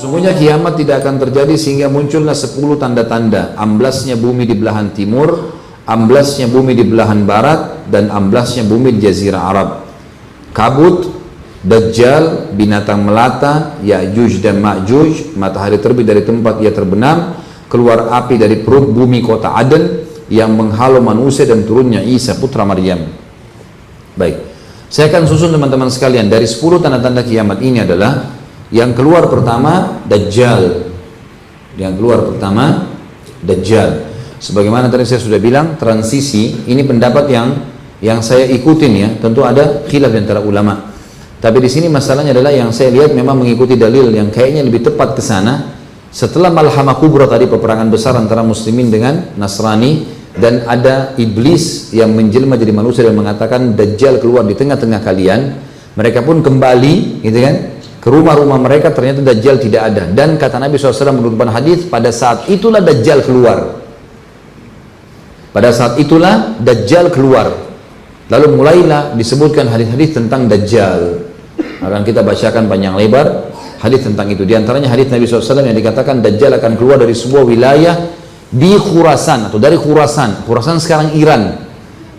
Sesungguhnya kiamat tidak akan terjadi sehingga muncullah 10 tanda-tanda. Amblasnya bumi di belahan timur, amblasnya bumi di belahan barat, dan amblasnya bumi di jazirah Arab. Kabut, Dajjal, binatang melata, Ya'juj dan Ma'juj, matahari terbit dari tempat ia terbenam, keluar api dari perut bumi kota Aden yang menghalau manusia, dan turunnya Isa putra Maryam. Baik, saya akan susun teman-teman sekalian. Dari 10 tanda-tanda kiamat ini adalah yang keluar pertama Dajjal. Yang keluar pertama Dajjal. Sebagaimana tadi saya sudah bilang, transisi ini pendapat yang saya ikutin ya. Tentu ada khilaf antara ulama. Tapi di sini masalahnya adalah yang saya lihat memang mengikuti dalil yang kayaknya lebih tepat ke sana. Setelah Malhamah Kubra tadi, peperangan besar antara muslimin dengan Nasrani, dan ada iblis yang menjelma jadi manusia dan mengatakan Dajjal keluar di tengah-tengah kalian. Mereka pun kembali gitu kan ke rumah-rumah mereka, ternyata Dajjal tidak ada. Dan kata Nabi SAW menurut hadis, pada saat itulah Dajjal keluar. Pada saat itulah Dajjal keluar. Lalu mulailah disebutkan hadis-hadis tentang Dajjal. Akan kita bacakan panjang lebar hadis tentang itu. Di antaranya hadis Nabi SAW yang dikatakan Dajjal akan keluar dari sebuah wilayah di Khurasan, atau dari Khurasan. Khurasan sekarang Iran.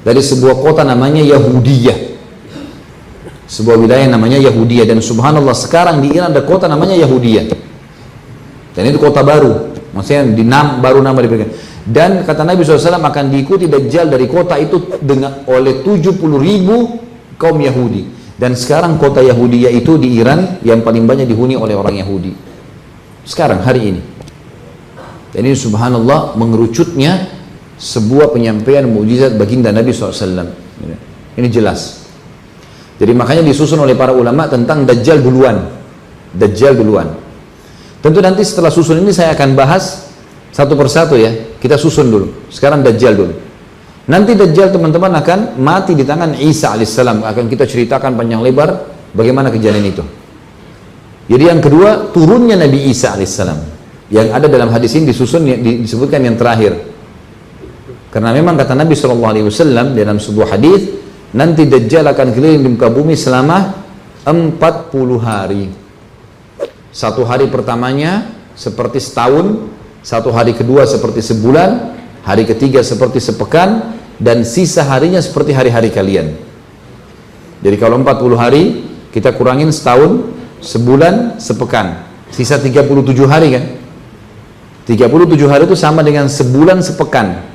Dari sebuah kota namanya Yahudiyah. Sebuah wilayah namanya Yahudiyah. Dan subhanallah sekarang di Iran ada kota namanya Yahudiyah. Dan itu kota baru. Maksudnya baru nama diberikan. Dan kata Nabi SAW akan diikuti Dajjal dari kota itu oleh 70.000 kaum Yahudi. Dan sekarang kota Yahudiyah itu di Iran yang paling banyak dihuni oleh orang Yahudi. Sekarang, hari ini. Dan ini subhanallah mengerucutnya sebuah penyampaian mukjizat baginda Nabi SAW. Ini jelas. Jadi makanya disusun oleh para ulama tentang Dajjal duluan. Dajjal duluan. Tentu nanti setelah susun ini saya akan bahas satu persatu ya. Kita susun dulu. Sekarang Dajjal dulu. Nanti Dajjal teman-teman akan mati di tangan Isa alaihissalam. Akan kita ceritakan panjang lebar bagaimana kejadian itu. Jadi yang kedua, turunnya Nabi Isa alaihissalam. Yang ada dalam hadis ini disusun, disebutkan yang terakhir. Karena memang kata Nabi SAW dalam sebuah hadis, nanti Dajjal akan keliling di muka bumi selama 40 hari. Satu hari pertamanya seperti setahun, satu hari kedua seperti sebulan, hari ketiga seperti sepekan, dan sisa harinya seperti hari-hari kalian. Jadi kalau 40 hari kita kurangin setahun, sebulan, sepekan, sisa 37 hari kan. 37 hari itu sama dengan sebulan sepekan.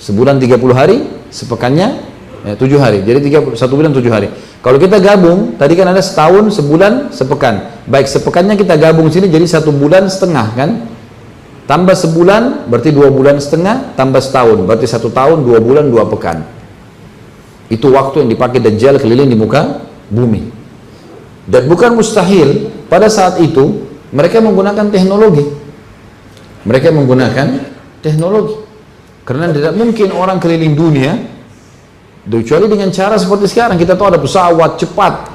Sebulan 30 hari, sepekannya 7 hari. Jadi 1 bulan 7 hari. Kalau kita gabung, tadi kan ada setahun, sebulan, sepekan. Baik, sepekannya kita gabung sini jadi 1 bulan setengah kan. Tambah sebulan berarti 2 bulan setengah, tambah setahun berarti 1 tahun, 2 bulan, 2 pekan. Itu waktu yang dipakai Dajjal keliling di muka bumi. Dan bukan mustahil pada saat itu mereka menggunakan teknologi. Mereka menggunakan teknologi. Karena tidak mungkin orang keliling dunia kecuali dengan cara seperti sekarang. Kita tahu ada pesawat cepat.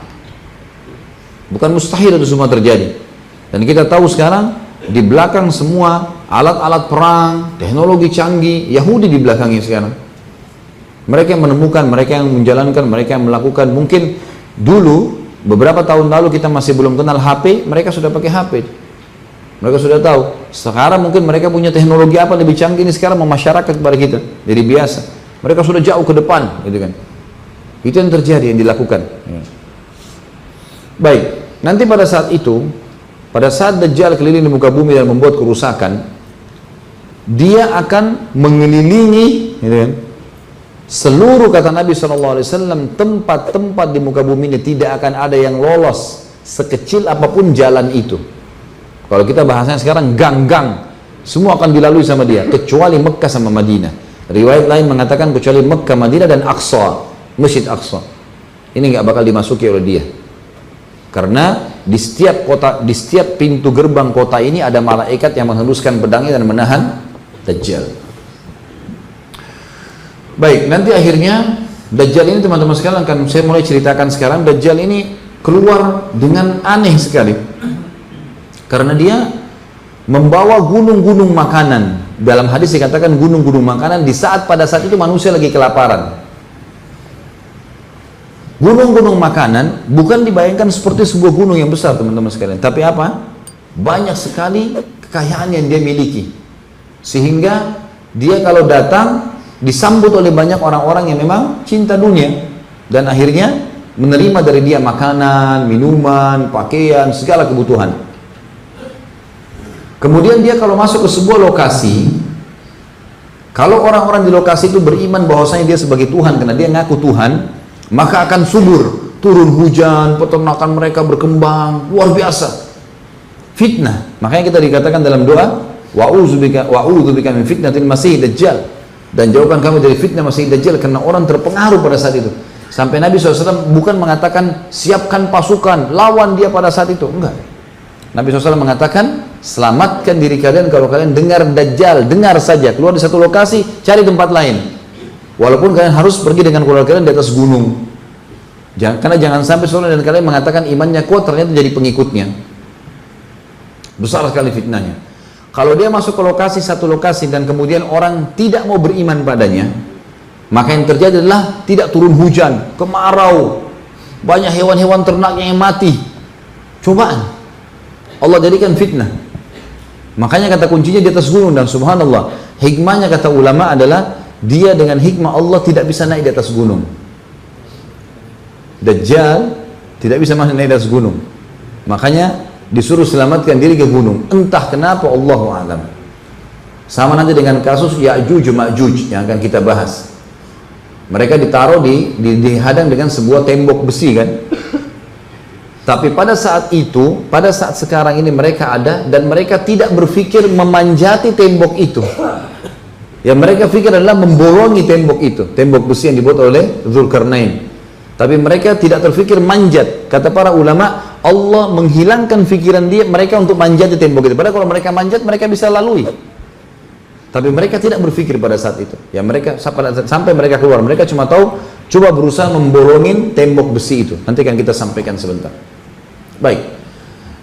Bukan mustahil itu semua terjadi. Dan kita tahu sekarang di belakang semua alat-alat perang, teknologi canggih, Yahudi di belakangnya sekarang. Mereka yang menemukan, mereka yang menjalankan, mereka yang melakukan. Mungkin dulu, beberapa tahun lalu kita masih belum kenal HP, mereka sudah pakai HP. Mereka sudah tahu. Sekarang mungkin mereka punya teknologi apa lebih canggih ini sekarang memasyarakat kepada kita. Jadi biasa. Mereka sudah jauh ke depan, gitu kan. Itu yang terjadi, yang dilakukan. Baik, nanti pada saat itu, pada saat Dajjal keliling di muka bumi dan membuat kerusakan, dia akan mengelilingi gitu kan, seluruh, kata Nabi SAW, tempat-tempat di muka bumi ini tidak akan ada yang lolos sekecil apapun jalan itu. Kalau kita bahasanya sekarang gang-gang, semua akan dilalui sama dia, kecuali Mekah sama Madinah. Riwayat lain mengatakan kecuali Mekah, Madinah, dan Aqsa, Masjid Aqsa. Ini nggak bakal dimasuki oleh dia. Karena di setiap kota, di setiap pintu gerbang kota ini ada malaikat yang menghembuskan pedangnya dan menahan Dajjal. Baik, nanti akhirnya Dajjal ini teman-teman sekalian akan saya mulai ceritakan sekarang. Dajjal ini keluar dengan aneh sekali. Karena dia membawa gunung-gunung makanan. Dalam hadis dikatakan gunung-gunung makanan di saat pada saat itu manusia lagi kelaparan. Gunung-gunung makanan bukan dibayangkan seperti sebuah gunung yang besar teman-teman sekalian. Tapi apa? banyak sekali kekayaan yang dia miliki, sehingga dia kalau datang disambut oleh banyak orang-orang yang memang cinta dunia, dan akhirnya menerima dari dia makanan, minuman, pakaian, segala kebutuhan. Kemudian dia kalau masuk ke sebuah lokasi, kalau orang-orang di lokasi itu beriman bahwasanya dia sebagai Tuhan karena dia ngaku Tuhan, maka akan subur, turun hujan, peternakan mereka berkembang, luar biasa. Fitnah. Makanya kita dikatakan dalam doa, wa'udzubika min fitnatil masih dajjal, dan jauhkan kami dari fitnah masih dajjal, karena orang terpengaruh pada saat itu. Sampai Nabi SAW bukan mengatakan siapkan pasukan, lawan dia pada saat itu, enggak. Nabi SAW mengatakan selamatkan diri kalian kalau kalian dengar dajjal, dengar saja, keluar di satu lokasi, cari tempat lain. Walaupun kalian harus pergi dengan keluarga kalian di atas gunung. Karena jangan sampai seorang dan kalian mengatakan imannya kuat, ternyata jadi pengikutnya. Besar sekali fitnahnya. Kalau dia masuk ke lokasi, satu lokasi, dan kemudian orang tidak mau beriman padanya, maka yang terjadi adalah tidak turun hujan, kemarau, banyak hewan-hewan ternaknya yang mati. Cobaan. Allah jadikan fitnah. Makanya kata kuncinya di atas gunung, dan subhanallah, hikmahnya kata ulama adalah dia dengan hikmah Allah tidak bisa naik di atas gunung. Dajjal tidak bisa naik di atas gunung. Makanya disuruh selamatkan diri ke gunung. Entah kenapa, Allahu a'lam. Sama nanti dengan kasus Ya'juj Ma'juj yang akan kita bahas. Mereka ditaruh dihadang dengan sebuah tembok besi kan. Tapi pada saat itu, pada saat sekarang ini mereka ada, dan mereka tidak berpikir memanjati tembok itu. Yang mereka pikir adalah membolongi tembok itu, tembok besi yang dibuat oleh Dzulkarnain. Tapi mereka tidak terfikir manjat. Kata para ulama, Allah menghilangkan pikiran mereka untuk manjat di tembok itu. Padahal kalau mereka manjat, mereka bisa lalui. Tapi mereka tidak berpikir pada saat itu. Ya mereka sampai mereka keluar, mereka cuma tahu coba berusaha membolongin tembok besi itu. Nanti akan kita sampaikan sebentar. Baik.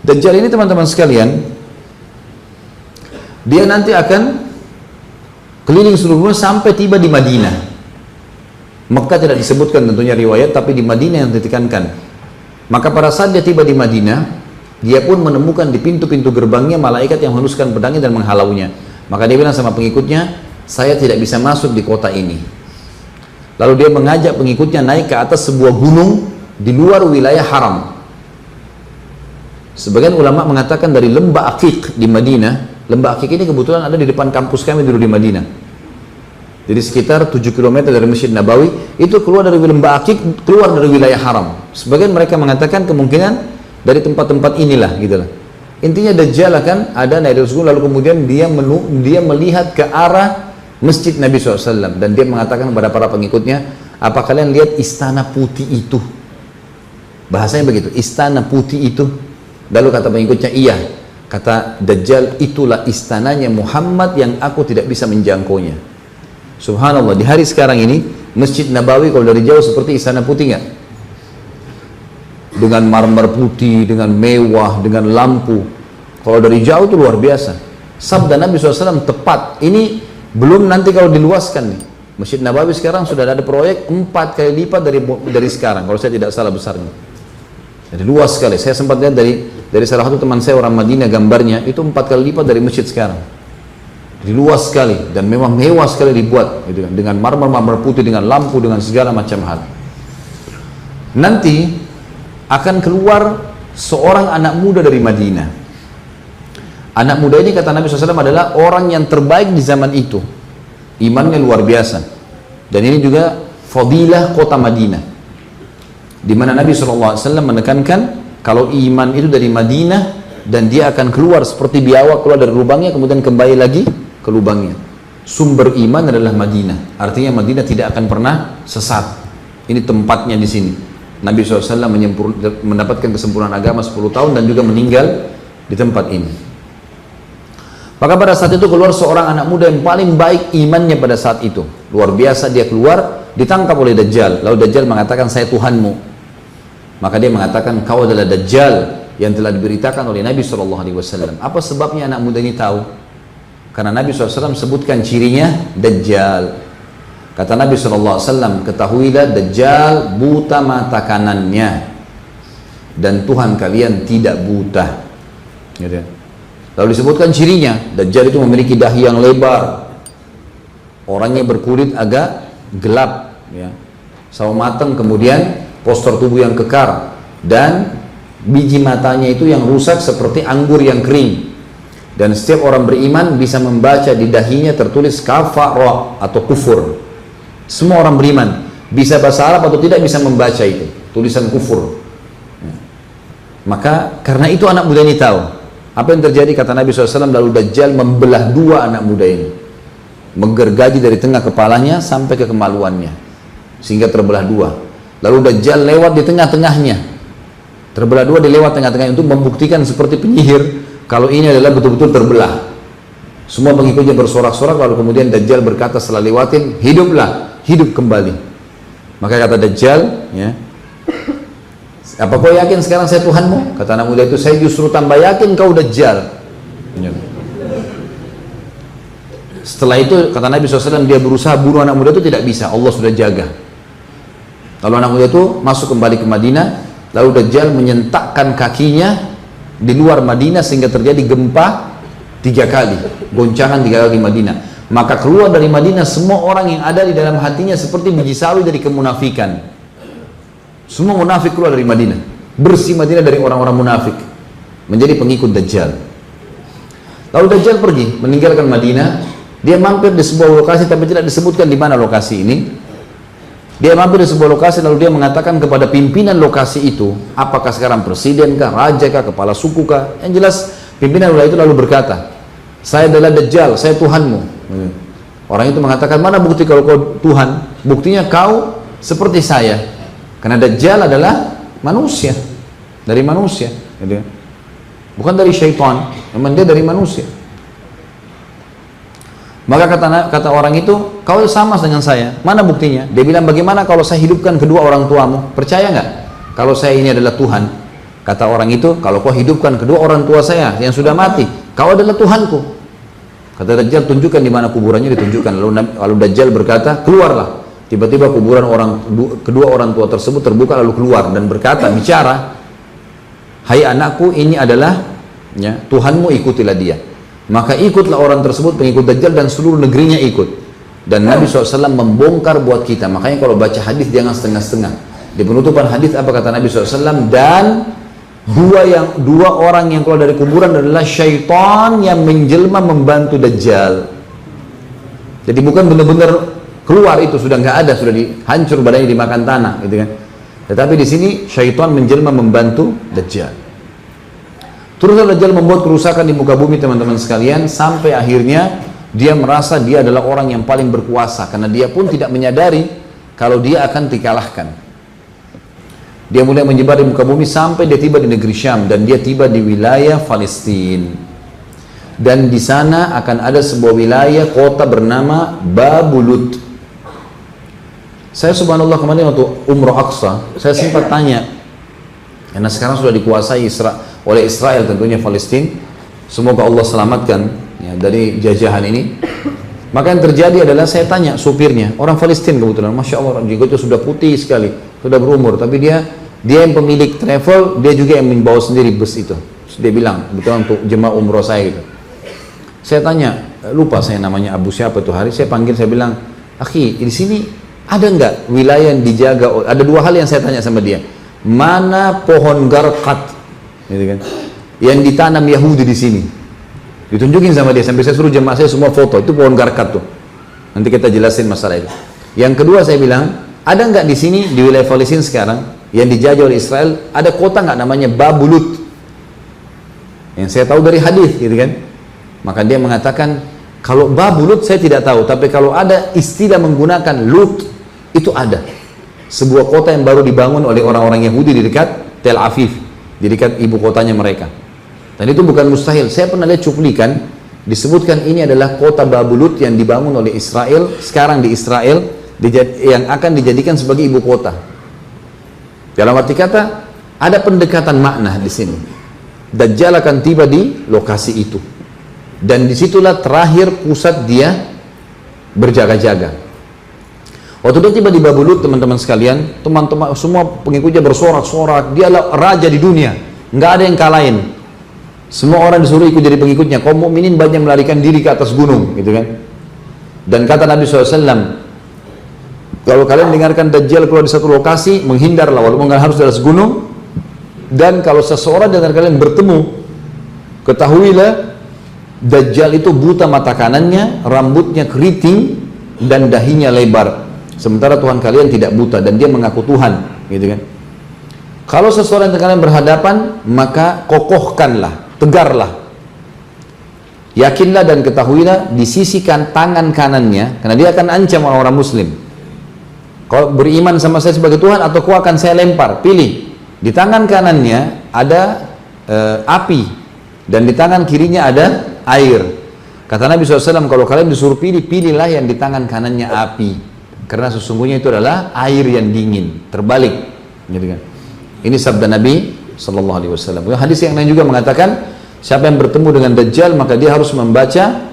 Dajjal ini teman-teman sekalian, dia nanti akan keliling seluruh dunia sampai tiba di Madinah. Mekah tidak disebutkan tentunya riwayat, tapi di Madinah yang ditekankan. Maka pada saat dia tiba di Madinah, dia pun menemukan di pintu-pintu gerbangnya malaikat yang menghunuskan pedangnya dan menghalaunya. Maka dia bilang sama pengikutnya, saya tidak bisa masuk di kota ini. Lalu dia mengajak pengikutnya naik ke atas sebuah gunung di luar wilayah haram. Sebagian ulama mengatakan dari lembah Aqiq di Madinah. Lembah Aqiq ini kebetulan ada di depan kampus kami dulu di Madinah. Jadi sekitar 7 km dari Masjid Nabawi, itu keluar dari lembah Aqiq, keluar dari wilayah haram. Sebagian mereka mengatakan kemungkinan dari tempat-tempat inilah gitu lah. Intinya Dajjal akan ada naik dari gunung, lalu kemudian dia melihat ke arah Masjid Nabi SAW, dan dia mengatakan kepada para pengikutnya, apa kalian lihat istana putih itu? Bahasanya begitu, istana putih itu. Lalu kata pengikutnya, iya. Kata Dajjal, itulah istananya Muhammad yang aku tidak bisa menjangkaunya. Subhanallah, di hari sekarang ini Masjid Nabawi kalau dari jauh seperti istana putih nggak? Dengan marmer putih, dengan mewah, dengan lampu. Kalau dari jauh itu luar biasa. Sabda Nabi SAW tepat. Ini belum nanti kalau diluaskan nih. Masjid Nabawi sekarang sudah ada proyek 4 kali lipat dari sekarang, kalau saya tidak salah besarnya. Jadi luas sekali. Saya sempat lihat dari salah satu teman saya orang Madinah, gambarnya itu 4 kali lipat dari masjid sekarang. Jadi luas sekali dan memang mewah sekali dibuat gitu kan, dengan marmer putih, dengan lampu, dengan segala macam hal. Nanti akan keluar seorang anak muda dari Madinah. Anak muda ini kata Nabi SAW adalah orang yang terbaik di zaman itu. Imannya luar biasa. Dan ini juga fadilah kota Madinah, di mana Nabi SAW menekankan kalau iman itu dari Madinah, dan dia akan keluar seperti biawak keluar dari lubangnya kemudian kembali lagi ke lubangnya. Sumber iman adalah Madinah. Artinya Madinah tidak akan pernah sesat. Ini tempatnya di sini. Nabi SAW mendapatkan kesempurnaan agama 10 tahun dan juga meninggal di tempat ini. Maka pada saat itu keluar seorang anak muda yang paling baik imannya pada saat itu. Luar biasa, dia keluar, ditangkap oleh Dajjal. Lalu Dajjal mengatakan, saya Tuhanmu. Maka dia mengatakan, kau adalah Dajjal yang telah diberitakan oleh Nabi SAW. Apa sebabnya anak muda ini tahu? Karena Nabi SAW sebutkan cirinya Dajjal. Kata Nabi SAW, ketahuilah Dajjal buta mata kanannya, dan Tuhan kalian tidak buta. Gitu. Lalu disebutkan cirinya, Dajjal itu memiliki dahi yang lebar, orangnya berkulit agak gelap, ya, sawo matang, kemudian postur tubuh yang kekar, dan biji matanya itu yang rusak seperti anggur yang kering. Dan setiap orang beriman bisa membaca di dahinya tertulis kafara atau kufur. Semua orang beriman bisa bahasa Arab atau tidak bisa membaca itu tulisan kufur. Maka karena itu anak muda ini tahu apa yang terjadi. Kata Nabi SAW, lalu Dajjal membelah dua anak muda ini, menggergaji dari tengah kepalanya sampai ke kemaluannya, sehingga terbelah dua. Lalu Dajjal lewat di tengah-tengahnya, terbelah dua, dilewat tengah-tengahnya untuk membuktikan seperti penyihir kalau ini adalah betul-betul terbelah. Semua pengikutnya bersorak-sorak. Lalu kemudian Dajjal berkata setelah lewatin, hiduplah, hidup kembali. Maka kata Dajjal, ya, apa kau yakin sekarang saya Tuhanmu? Kata anak muda itu, saya justru tambah yakin kau Dajjal. Setelah itu kata Nabi SAW, dia berusaha bunuh anak muda itu, tidak bisa, Allah sudah jaga. Lalu anak muda itu masuk kembali ke Madinah. Lalu Dajjal menyentakkan kakinya di luar Madinah sehingga terjadi gempa 3 kali, goncangan 3 kali di Madinah. Maka keluar dari Madinah semua orang yang ada di dalam hatinya seperti biji sawi dari kemunafikan. Semua munafik keluar dari Madinah, bersih Madinah dari orang-orang munafik, menjadi pengikut Dajjal. Lalu Dajjal pergi, meninggalkan Madinah. Dia mampir di sebuah lokasi, tapi tidak disebutkan di mana lokasi ini. Dia mampir di sebuah lokasi, lalu dia mengatakan kepada pimpinan lokasi itu, apakah sekarang presiden kah, raja kah, kepala suku kah, yang jelas pimpinan wilayah itu lalu berkata, saya adalah Dajjal, saya Tuhanmu. Orang itu mengatakan, mana bukti kalau kau Tuhan? Buktinya kau seperti saya. Karena Dajjal adalah manusia, dari manusia, bukan dari syaitan, memang dia dari manusia. Maka kata orang itu, kau sama dengan saya, mana buktinya? Dia bilang, bagaimana kalau saya hidupkan kedua orang tuamu? Percaya nggak kalau saya ini adalah Tuhan? Kata orang itu, kalau kau hidupkan kedua orang tua saya yang sudah mati, kau adalah Tuhanku. Kata Dajjal, tunjukkan di mana kuburannya. Ditunjukkan. Lalu Dajjal berkata, keluarlah. Tiba-tiba kuburan kedua orang tua tersebut terbuka, lalu keluar dan berkata, bicara, hai anakku, ini adalah, ya, Tuhanmu, ikutilah dia. Maka ikutlah orang tersebut, pengikut Dajjal, dan seluruh negerinya ikut. Dan Nabi SAW membongkar buat kita. Makanya kalau baca hadis jangan setengah-setengah. Di penutupan hadis apa kata Nabi SAW? Dan dua orang yang keluar dari kuburan adalah syaitan yang menjelma membantu Dajjal. Jadi bukan benar-benar keluar, itu sudah nggak ada, sudah dihancur badannya, dimakan tanah, gitu kan. Tetapi di sini syaitan menjelma membantu Dajjal. Teruslah Dajjal membuat kerusakan di muka bumi, teman-teman sekalian, sampai akhirnya dia merasa dia adalah orang yang paling berkuasa, karena dia pun tidak menyadari kalau dia akan dikalahkan. Dia mulai menyebar di muka bumi sampai dia tiba di negeri Syam, dan dia tiba di wilayah Palestina. Dan di sana akan ada sebuah wilayah kota bernama Babulut. Saya subhanallah kemarin waktu umroh Aqsa, saya sempat tanya, karena sekarang sudah dikuasai oleh Israel tentunya Palestina, semoga Allah selamatkan, ya, dari jajahan ini. Maka yang terjadi adalah saya tanya supirnya, orang Palestina kebetulan, masya Allah, jenggotnya sudah putih sekali, sudah berumur, tapi dia yang pemilik travel, dia juga yang membawa sendiri bus itu. Dia bilang, betul untuk jemaah umroh saya gitu. Saya tanya, lupa saya namanya Abu siapa itu hari, saya panggil, saya bilang, akhi, di sini ada nggak wilayah yang dijaga? Ada dua hal yang saya tanya sama dia. Mana pohon garkat, gitu kan, yang ditanam Yahudi di sini? Ditunjukin sama dia, sampai saya suruh jemaah saya semua foto, itu pohon garkat tuh. Nanti kita jelasin masalah itu. Yang kedua saya bilang, ada nggak di sini di wilayah Palestina sekarang yang dijajah oleh Israel, ada kota nggak namanya Babulut? Yang saya tahu dari hadis, gitu kan. Maka dia mengatakan, kalau Babulut saya tidak tahu, tapi kalau ada istilah menggunakan Lut, itu ada. Sebuah kota yang baru dibangun oleh orang-orang Yahudi di dekat Tel Aviv, di dekat ibu kotanya mereka. Dan itu bukan mustahil. Saya pernah lihat cuplikan, disebutkan ini adalah kota Babulut yang dibangun oleh Israel, sekarang di Israel, yang akan dijadikan sebagai ibu kota. Dalam arti kata, ada pendekatan makna di sini. Dajjal akan tiba di lokasi itu. Dan disitulah terakhir pusat dia berjaga-jaga. Waktu dia tiba di Babulut, teman-teman sekalian, teman-teman semua pengikutnya bersorak-sorak, dialah raja di dunia, nggak ada yang kalahin. Semua orang disuruh ikut jadi pengikutnya. Kaum mukminin banyak melarikan diri ke atas gunung, gitu kan. Dan kata Nabi SAW, kalau kalian dengarkan Dajjal keluar di satu lokasi, menghindarlah walaupun kalian harus di atas gunung. Dan kalau seseorang dengan kalian bertemu, ketahuilah Dajjal itu buta mata kanannya, rambutnya keriting, dan dahinya lebar. Sementara Tuhan kalian tidak buta dan dia mengaku Tuhan, gitu kan. Kalau seseorang dengan kalian berhadapan, maka kokohkanlah, tegarlah. Yakinlah dan ketahuilah di sisi tangan kanannya, karena dia akan ancam orang-orang muslim. Kau beriman sama saya sebagai Tuhan atau kau akan saya lempar, pilih. Di tangan kanannya ada api dan di tangan kirinya ada air. Kata Nabi SAW, kalau kalian disuruh pilih, pilihlah yang di tangan kanannya api, karena sesungguhnya itu adalah air yang dingin, terbalik, gitu kan. Ini sabda Nabi SAW. Hadis yang lain juga mengatakan, siapa yang bertemu dengan Dajjal maka dia harus membaca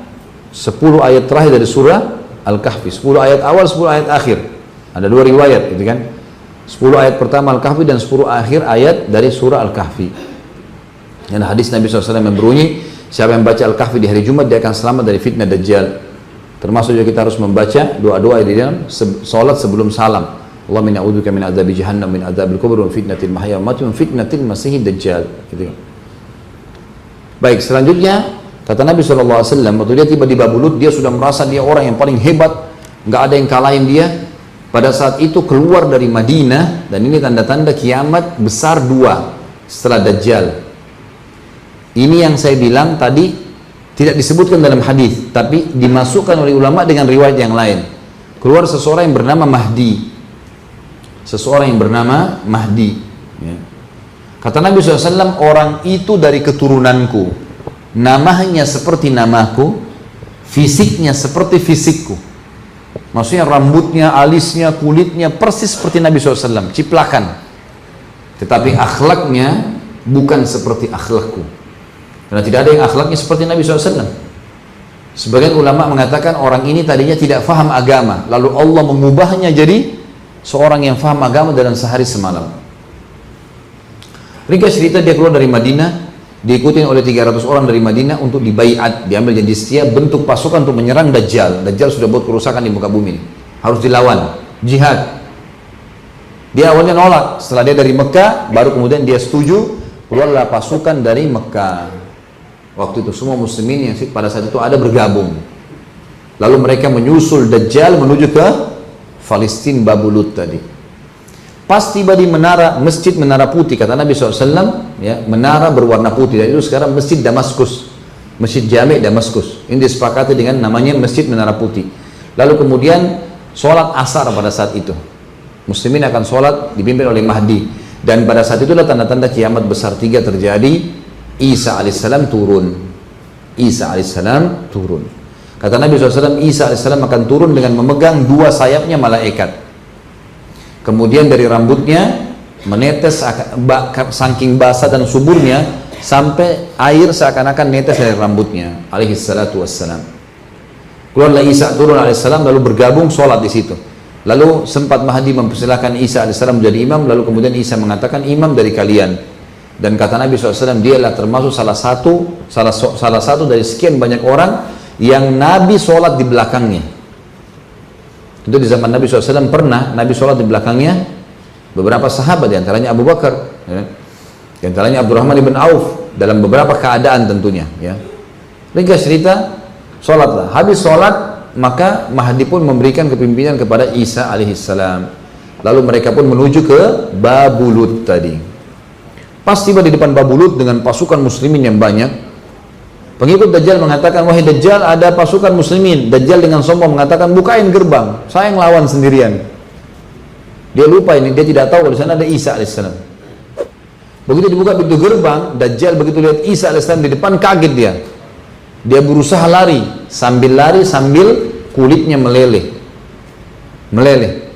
10 ayat terakhir dari surah Al-Kahfi, 10 ayat awal, 10 ayat akhir. Ada dua riwayat, gitu kan. 10 ayat pertama Al-Kahfi dan 10 akhir ayat dari surah Al-Kahfi. Dan hadis Nabi SAW yang berbunyi, siapa yang baca Al-Kahfi di hari Jumat dia akan selamat dari fitnah Dajjal. Termasuk juga kita harus membaca doa-doa di dalam salat sebelum salam. Allahumma inni a'udzubika min adzabi jahannam, min adzabil kubur, wa fitnatil mahya wa mati, wa fitnatil masiihid dajjal. Gitu. Baik, selanjutnya kata Nabi SAW, waktu dia tiba di Babulut, dia sudah merasa dia orang yang paling hebat, nggak ada yang kalahin dia. Pada saat itu keluar dari Madinah, dan ini tanda-tanda kiamat besar dua setelah Dajjal. Ini yang saya bilang tadi tidak disebutkan dalam hadis, tapi dimasukkan oleh ulama dengan riwayat yang lain. Keluar seseorang yang bernama Mahdi. Seseorang yang bernama Mahdi. Ya. Kata Nabi SAW, orang itu dari keturunanku, namanya seperti namaku, fisiknya seperti fisikku. Maksudnya rambutnya, alisnya, kulitnya persis seperti Nabi SAW, ciplakan. Tetapi akhlaknya bukan seperti akhlakku. Karena tidak ada yang akhlaknya seperti Nabi SAW. Sebagian ulama mengatakan orang ini tadinya tidak faham agama, lalu Allah mengubahnya jadi seorang yang faham agama dalam sehari semalam. Ringkas cerita, dia keluar dari Madinah, diikuti oleh 300 orang dari Madinah untuk dibaiat, diambil janji setia, bentuk pasukan untuk menyerang Dajjal. Dajjal sudah buat kerusakan di muka bumi ini, harus dilawan, jihad. Dia awalnya nolak, setelah dia dari Mekah, baru kemudian dia setuju, keluarlah pasukan dari Mekah. Waktu itu semua muslimin yang pada saat itu ada bergabung. Lalu mereka menyusul Dajjal menuju ke Palestina, Babulut tadi. Pas tiba di menara, masjid Menara Putih, kata Nabi SAW, ya, menara berwarna putih, dan itu sekarang Masjid Damaskus, Masjid Jami' Damaskus. Ini disepakati dengan namanya Masjid Menara Putih. Lalu kemudian sholat asar pada saat itu. Muslimin akan sholat dipimpin oleh Mahdi. Dan pada saat itulah tanda-tanda kiamat besar tiga terjadi. Isa alaihissalam turun. Isa alaihissalam turun. Kata Nabi SAW, Isa alaihissalam akan turun dengan memegang dua sayapnya malaikat. Kemudian dari rambutnya menetes saking basah dan suburnya sampai air seakan-akan netes dari rambutnya. Alaihi salatu wassalam. Keluarlah Isa turun alaihissalam lalu bergabung sholat di situ. Lalu sempat Mahdi mempersilahkan Isa alaihissalam menjadi imam. Lalu kemudian Isa mengatakan, imam dari kalian. Dan kata Nabi SAW, dialah termasuk salah satu dari sekian banyak orang yang Nabi sholat di belakangnya. Itu di zaman Nabi SAW pernah Nabi sholat di belakangnya beberapa sahabat, diantaranya Abu Bakar, ya. Diantaranya Abdurrahman ibn Auf, dalam beberapa keadaan tentunya. Ya. Ringkas cerita, sholatlah. Habis sholat, maka Mahdi pun memberikan kepimpinan kepada Isa alaihissalam. Lalu mereka pun menuju ke Babulut tadi. Pas tiba di depan Babulut dengan pasukan muslimin yang banyak, pengikut Dajjal mengatakan, wahai Dajjal, ada pasukan muslimin. Dajjal dengan sombong mengatakan, bukain gerbang, saya yang lawan sendirian. Dia lupa ini, dia tidak tahu di sana ada Isa alaihissalam. Begitu dibuka pintu gerbang, Dajjal begitu lihat Isa alaihissalam di depan, kaget dia. Dia berusaha lari sambil kulitnya meleleh.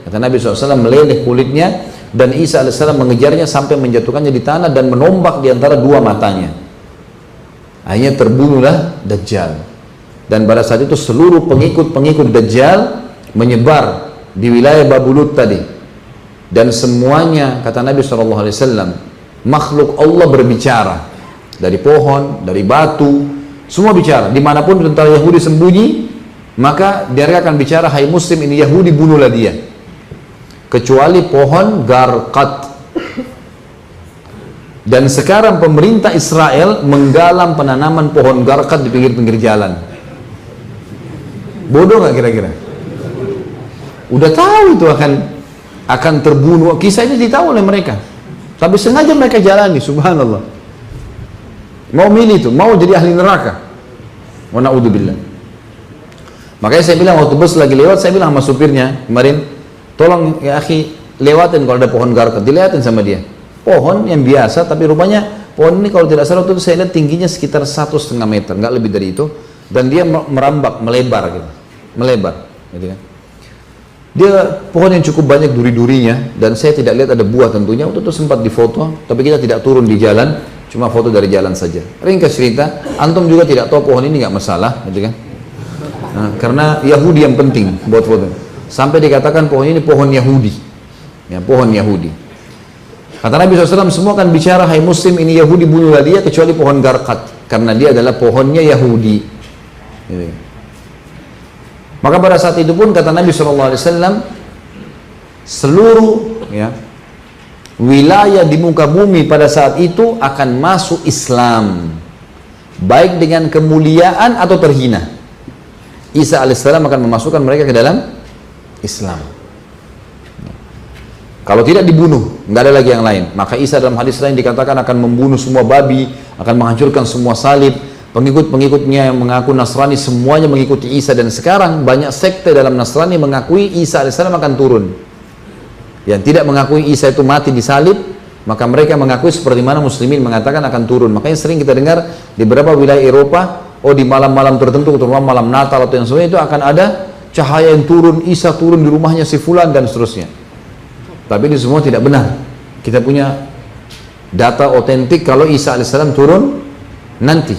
Kata Nabi SAW, meleleh kulitnya, dan Isa alaihissalam mengejarnya sampai menjatuhkannya di tanah dan menombak di antara dua matanya. Akhirnya terbunuhlah Dajjal. Dan pada saat itu seluruh pengikut Dajjal menyebar di wilayah Babulut tadi. Dan semuanya, kata Nabi SAW, makhluk Allah berbicara. dari pohon, dari batu, semua bicara. Dimanapun tentara Yahudi sembunyi, maka dia akan bicara, hai muslim ini Yahudi, bunuhlah dia. Kecuali pohon Garqat. Dan sekarang pemerintah Israel menggalang penanaman pohon Garqat di pinggir-pinggir jalan. Bodoh nggak kira-kira? Udah tahu itu akan terbunuh. Kisah ini ditahu oleh mereka, tapi sengaja mereka jalani. Subhanallah, mau milih itu, mau jadi ahli neraka. Wa na'udzubillah. Makanya saya bilang waktu bus lagi lewat, saya bilang sama supirnya kemarin, tolong ya akhi, lewatin kalau ada pohon Garqat, dilihatin sama dia. Pohon yang biasa, tapi rupanya pohon ini kalau tidak salah itu saya lihat tingginya sekitar 1,5 meter, nggak lebih dari itu, dan dia merambak, melebar gitu, gitu kan. Dia pohon yang cukup banyak duri-durinya, dan saya tidak lihat ada buah tentunya. Waktu itu sempat difoto, tapi kita tidak turun di jalan, cuma foto dari jalan saja. Ringkas cerita, antum juga tidak tahu pohon ini nggak masalah, gitu kan? Nah, karena Yahudi yang penting buat foto. Sampai dikatakan pohon ini pohon Yahudi, ya pohon Yahudi. Kata Nabi SAW, semua akan bicara, hai muslim ini Yahudi, bunuhlah dia, kecuali pohon Garqat, karena dia adalah pohonnya Yahudi. Gitu. Maka pada saat itu pun kata Nabi SAW, seluruh ya, wilayah di muka bumi pada saat itu akan masuk Islam, baik dengan kemuliaan atau terhina. Isa alaihissalam akan memasukkan mereka ke dalam Islam. Kalau tidak dibunuh, nggak ada lagi yang lain. Maka Isa dalam hadis lain dikatakan akan membunuh semua babi, akan menghancurkan semua salib. Pengikut-pengikutnya yang mengaku Nasrani semuanya mengikuti Isa, dan sekarang banyak sekte dalam Nasrani mengakui Isa alaihissalam akan turun. Yang tidak mengakui Isa itu mati di salib, maka mereka mengakui seperti mana muslimin mengatakan akan turun. Makanya sering kita dengar di beberapa wilayah Eropa, oh di malam-malam tertentu, terutama malam Natal atau yang sebagainya, itu akan ada cahaya yang turun, Isa turun di rumahnya si fulan dan seterusnya. Tapi ini semua tidak benar. Kita punya data otentik kalau Isa alaihissalam turun nanti.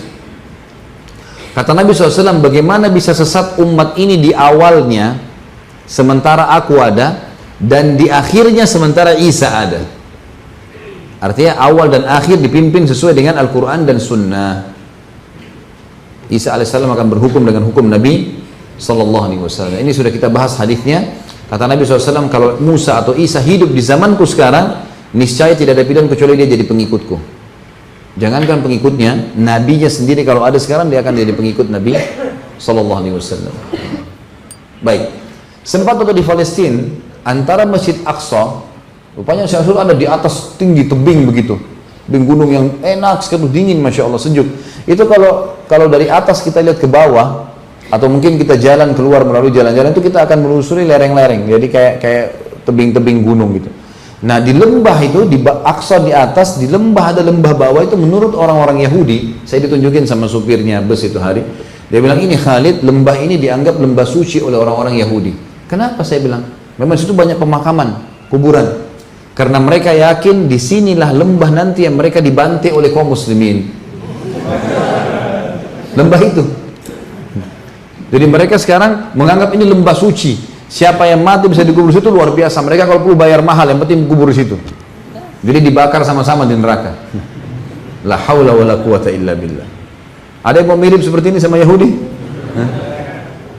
Kata Nabi SAW, bagaimana bisa sesat umat ini di awalnya sementara aku ada, dan di akhirnya sementara Isa ada. Artinya awal dan akhir dipimpin sesuai dengan Al-Quran dan Sunnah. Isa alaihissalam akan berhukum dengan hukum Nabi SAW. Ini sudah kita bahas hadisnya. Kata Nabi SAW, kalau Musa atau Isa hidup di zamanku sekarang, niscaya tidak ada pilihan kecuali dia jadi pengikutku. Jangankan pengikutnya, nabinya sendiri kalau ada sekarang dia akan jadi pengikut Nabi SAW. Baik, sempat waktu di Palestina antara Masjid Aqsa, rupanya Syaikhul ada di atas tinggi tebing begitu, tebing gunung yang enak sekali, dingin, masya Allah, sejuk. Itu kalau dari atas kita lihat ke bawah, atau mungkin kita jalan keluar melalui jalan-jalan itu kita akan menelusuri lereng-lereng, jadi kayak tebing-tebing gunung gitu. Nah di lembah itu, di Aqsa di atas, di lembah ada lembah bawah itu, menurut orang-orang Yahudi, saya ditunjukin sama supirnya bus itu hari, dia bilang, ini Khalid, lembah ini dianggap lembah suci oleh orang-orang Yahudi. Kenapa? Saya bilang, memang situ banyak pemakaman, kuburan, karena mereka yakin disinilah lembah nanti yang mereka dibantai oleh kaum muslimin. Lembah itu. Jadi mereka sekarang menganggap ini lembah suci. Siapa yang mati bisa dikubur situ luar biasa. Mereka kalau perlu bayar mahal, yang penting kubur situ. Jadi dibakar sama-sama di neraka. La haula wala quwata illa billah. Ada yang mau mirip seperti ini sama Yahudi?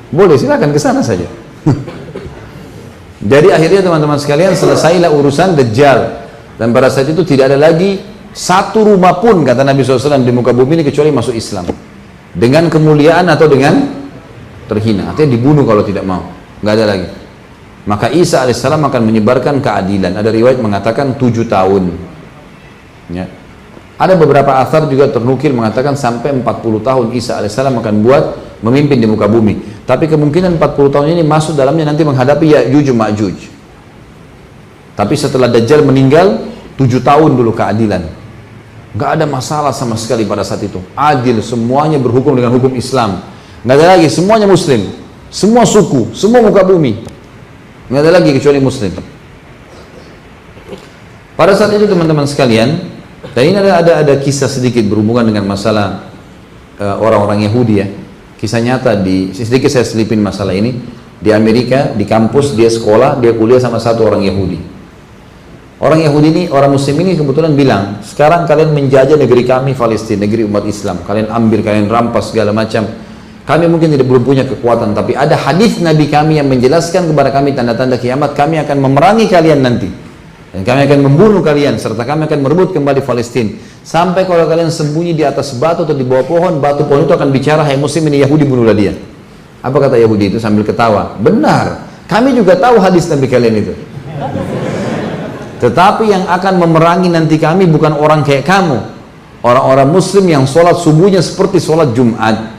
Boleh, silakan ke sana saja. Jadi akhirnya teman-teman sekalian, selesailah urusan Dajjal. Dan pada saat itu tidak ada lagi satu rumah pun, kata Nabi SAW, di muka bumi ini kecuali masuk Islam. Dengan kemuliaan atau dengan terhina. Artinya dibunuh kalau tidak mau. Nggak ada lagi. Maka Isa alaihissalam akan menyebarkan keadilan. Ada riwayat mengatakan 7 tahun. Ya. Ada beberapa athar juga ternukil mengatakan sampai 40 tahun Isa alaihissalam akan memimpin di muka bumi. Tapi kemungkinan 40 tahun ini masuk dalamnya nanti menghadapi Ya'juj Ma'juj. Tapi setelah Dajjal meninggal, 7 tahun dulu keadilan. Nggak ada masalah sama sekali pada saat itu. Adil, semuanya berhukum dengan hukum Islam. Nggak ada lagi, semuanya Muslim. Semua suku, semua muka bumi, nggak ada lagi kecuali Muslim. Pada saat itu teman-teman sekalian, dan ini ada kisah sedikit berhubungan dengan masalah orang-orang Yahudi ya. Kisah nyata, sedikit saya selipin masalah ini. Di Amerika, di kampus dia sekolah, dia kuliah sama satu orang Yahudi. Orang Yahudi ini, orang Muslim ini kebetulan bilang, sekarang kalian menjajah negeri kami Palestina, negeri umat Islam. Kalian ambil, kalian rampas segala macam. Kami mungkin belum punya kekuatan, tapi ada hadis Nabi kami yang menjelaskan kepada kami tanda-tanda kiamat. Kami akan memerangi kalian nanti. Dan kami akan membunuh kalian, serta kami akan merebut kembali Palestina. Sampai kalau kalian sembunyi di atas batu atau di bawah pohon, batu pohon itu akan bicara, hai Muslim ini Yahudi, bunuhlah dia. Apa kata Yahudi itu sambil ketawa? Benar, kami juga tahu hadis Nabi kalian itu. Tetapi yang akan memerangi nanti kami bukan orang kayak kamu, orang-orang Muslim yang sholat subuhnya seperti sholat Jumat.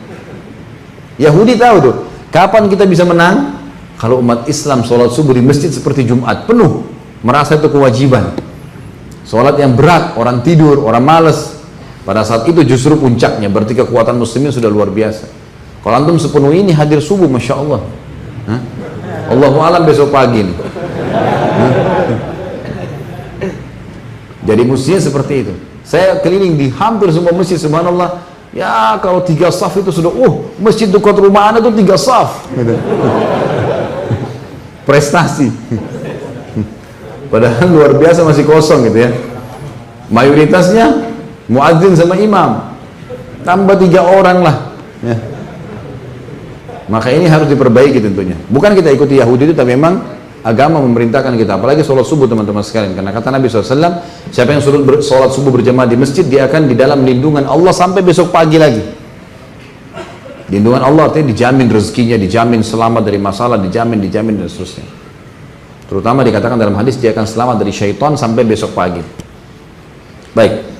Yahudi tahu tuh, kapan kita bisa menang? Kalau umat Islam sholat subuh di masjid seperti Jumat, penuh, merasa itu kewajiban. Sholat yang berat, orang tidur, orang males. Pada saat itu justru puncaknya, berarti kekuatan muslimin sudah luar biasa. Kalau antum sepenuh ini hadir subuh, Masya Allah. Allahu alam besok pagi nih. Jadi mestinya seperti itu. Saya keliling di hampir semua masjid, subhanallah. Ya kalau 3 saf itu sudah, masjid dekat rumah anda tuh 3 saf. Gitu. Prestasi. Padahal luar biasa masih kosong gitu ya. Mayoritasnya muadzin sama imam. Tambah 3 orang lah. Ya. Maka ini harus diperbaiki tentunya. Bukan kita ikuti Yahudi itu, tapi memang agama memerintahkan kita, apalagi sholat subuh teman-teman sekalian. Karena kata Nabi SAW, siapa yang sholat subuh berjamaah di masjid, dia akan di dalam lindungan Allah sampai besok pagi lagi. Lindungan Allah artinya dijamin rezekinya, dijamin selamat dari masalah, dijamin dan seterusnya. Terutama dikatakan dalam hadis, dia akan selamat dari syaitan sampai besok pagi. Baik.